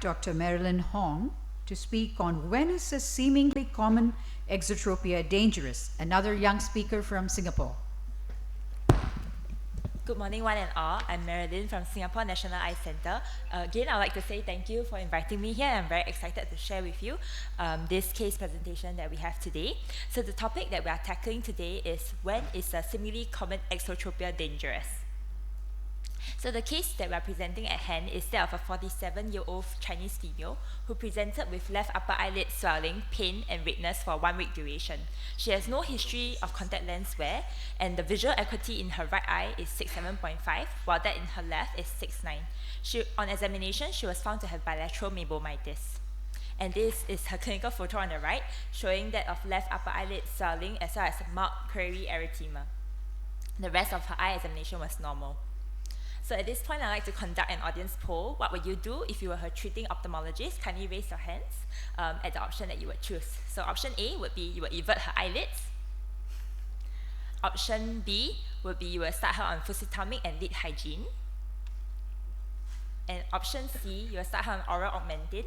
Dr. Merelynn to speak on when is a seemingly common exotropia dangerous? Another young speaker from Singapore. Good morning, one and all. I'm Merelynn from Singapore National Eye Centre. Again, I'd like to say thank you for inviting me here. I'm very excited to share with you this case presentation that we have today. So the topic that we are tackling today is when is a seemingly common exotropia dangerous? So the case that we are presenting at hand is that of a 47-year-old Chinese female who presented with left upper eyelid swelling, pain, and redness for 1 week duration. She has no history of contact lens wear, and the visual acuity in her right eye is 67.5, while that in her left is 6.9. On examination, she was found to have bilateral meibomitis. And this is her clinical photo on the right, showing that of left upper eyelid swelling as well as marked crary erythema. The rest of her eye examination was normal. So at this point, I'd like to conduct an audience poll. What would you do if you were her treating ophthalmologist? Kindly raise your hands at the option that you would choose. So option A would be you would invert her eyelids. Option B would be you will start her on fusitamig and lid hygiene. And option C, you will start her on oral augmentin.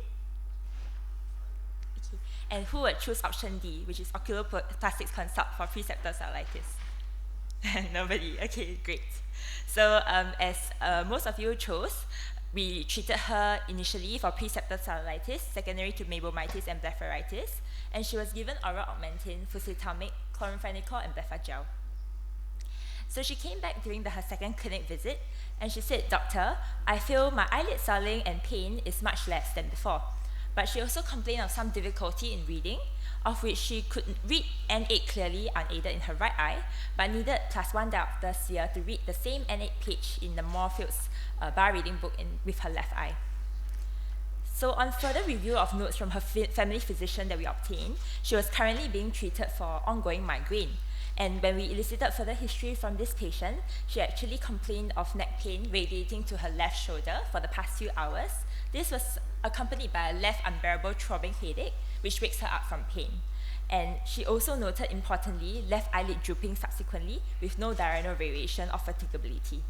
Okay. And who would choose option D, which is oculoplastics consult for preceptor cellulitis? Nobody. Okay, great. So as most of you chose, we treated her initially for preceptor cellulitis, secondary to meibomitis and blepharitis, and she was given oral augmentin, fusitamig, chloramphenicol, and blephagel. So she came back during her second clinic visit, and she said, "Doctor, I feel my eyelid swelling and pain is much less than before." But she also complained of some difficulty in reading, of which she could read N8 clearly unaided in her right eye, but needed +1 diopter sphere to read the same N8 page in the Moorfields bar reading book with her left eye. So on further review of notes from her family physician that we obtained, she was currently being treated for ongoing migraine. And when we elicited further history from this patient, she actually complained of neck pain radiating to her left shoulder for the past few hours. This was accompanied by a left unbearable throbbing headache, which wakes her up from pain. And she also noted, importantly, left eyelid drooping subsequently with no diurnal variation or fatigability.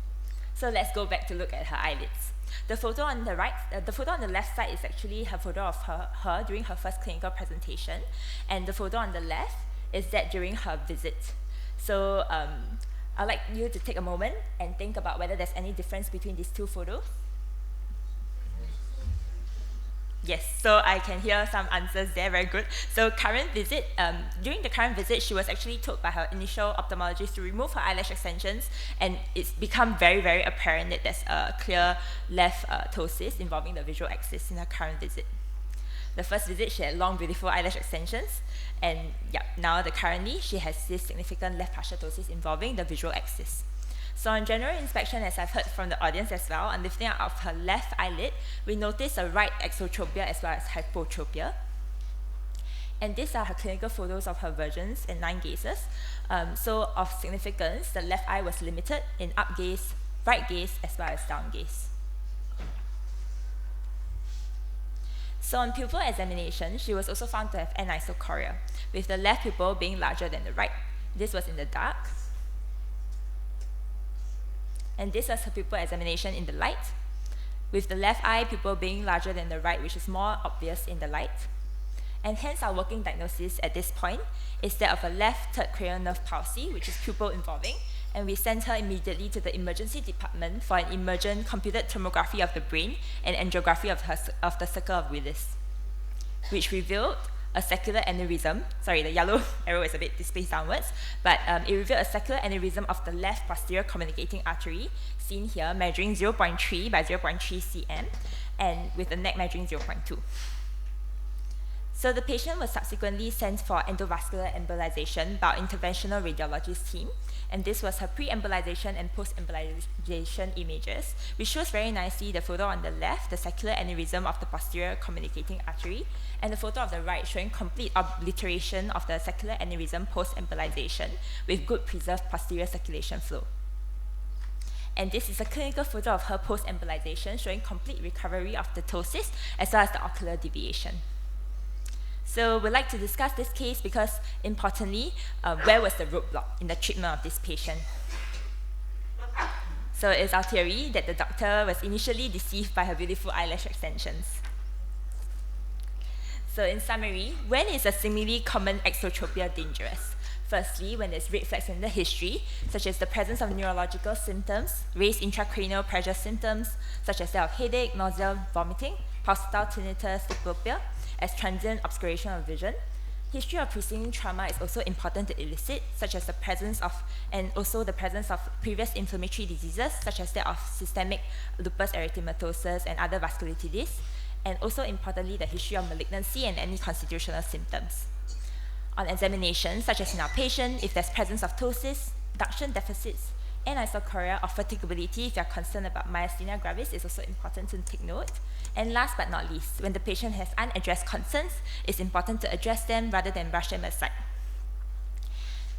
So let's go back to look at her eyelids. The photo on the right, the photo on the left side is actually her photo of her during her first clinical presentation, and the photo on the left is that during her visit. So I'd like you to take a moment and think about whether there's any difference between these two photos. Yes, so I can hear some answers there, very good. So current visit, during the current visit, she was actually told by her initial ophthalmologist to remove her eyelash extensions, and it's become very, very apparent that there's a clear left ptosis involving the visual axis in her current visit. The first visit, she had long, beautiful eyelash extensions, and now currently, she has this significant left partial ptosis involving the visual axis. So on general inspection, as I've heard from the audience as well, on lifting out of her left eyelid, we notice a right exotropia as well as hypotropia. And these are her clinical photos of her versions in 9 gazes. So of significance, the left eye was limited in up gaze, right gaze, as well as down gaze. So on pupil examination, she was also found to have anisocoria, with the left pupil being larger than the right. This was in the dark. And this was her pupil examination in the light, with the left eye pupil being larger than the right, which is more obvious in the light. And hence our working diagnosis at this point is that of a left third cranial nerve palsy, which is pupil involving, and we sent her immediately to the emergency department for an emergent computed tomography of the brain and angiography of the circle of Willis, which revealed a saccular aneurysm. Sorry, the yellow arrow is a bit displaced downwards, but it revealed a saccular aneurysm of the left posterior communicating artery, seen here, measuring 0.3 by 0.3 cm, and with the neck measuring 0.2. So the patient was subsequently sent for endovascular embolization by our interventional radiologist team, and this was her pre-embolization and post-embolization images, which shows very nicely the photo on the left, the saccular aneurysm of the posterior communicating artery, and the photo of the right showing complete obliteration of the saccular aneurysm post-embolization with good preserved posterior circulation flow. And this is a clinical photo of her post-embolization showing complete recovery of the ptosis as well as the ocular deviation. So we'd like to discuss this case because, importantly, where was the roadblock in the treatment of this patient? So it's our theory that the doctor was initially deceived by her beautiful eyelash extensions. So in summary, when is a seemingly common exotropia dangerous? Firstly, when there's red flags in the history, such as the presence of neurological symptoms, raised intracranial pressure symptoms, such as that of headache, nausea, vomiting, pulsatile tinnitus, diplopia, as transient obscuration of vision. History of preceding trauma is also important to elicit, such as the presence of, and also the presence of previous inflammatory diseases, such as that of systemic lupus erythematosus and other vasculitides, and also importantly, the history of malignancy and any constitutional symptoms. On examination, such as in our patient, if there's presence of ptosis, duction deficits, anisocoria or fatigability, if you're concerned about myasthenia gravis, is also important to take note. And last but not least, when the patient has unaddressed concerns, it's important to address them rather than brush them aside.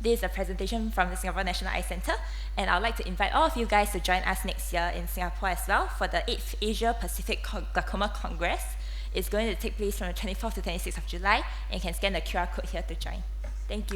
This is a presentation from the Singapore National Eye Centre, and I would like to invite all of you guys to join us next year in Singapore as well for the 8th Asia Pacific Glaucoma Congress. It's going to take place from the 24th to 26th of July, and you can scan the QR code here to join. Thank you.